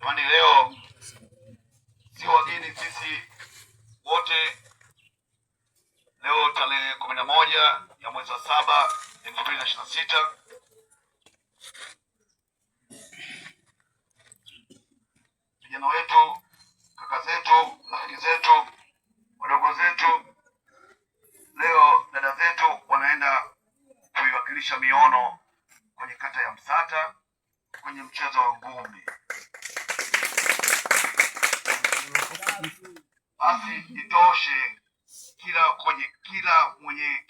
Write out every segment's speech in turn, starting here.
Kwani leo si wageni sisi wote. Leo tarehe 11 ya mwezi wa 7 2026, vijana wetu, kaka zetu, rafiki zetu, wadogo zetu, leo dada zetu wanaenda kuiwakilisha Miono kwenye kata ya Msata kwenye mchezo wa ngumi. Basi itoshe, kila mwenye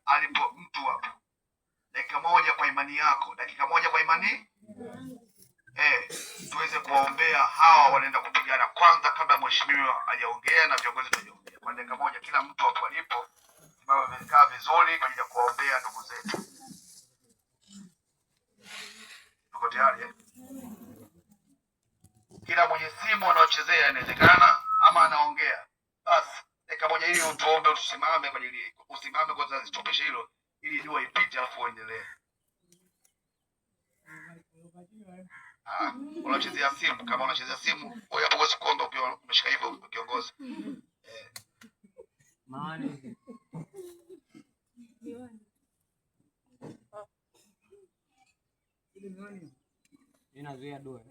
alipo mtu hapo, dakika moja kwa imani yako, dakika moja kwa imani tuweze kuwaombea hawa wanaenda kupigana kwanza, kabla mheshimiwa hajaongea na viongozi hawajaongea. Kwa dakika moja kila mtu hapo alipo simama, amekaa vizuri kwa ajili ya kuwaombea ndugu zetu. Tuko tayari? Kila mwenye simu anaochezea inawezekana ama anaongea, basi dakika moja ili utuombe, utusimame kwa ajili, usimame kwanza, stopishe hilo ili dua ipite, alafu uendelee. Unachezea simu, kama unachezea simu wewe hapo uweze kuomba ukiwa umeshika hivyo kiongozi. Maana inazuia dua.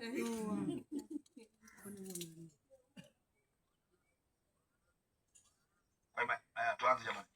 Tuanze jamani.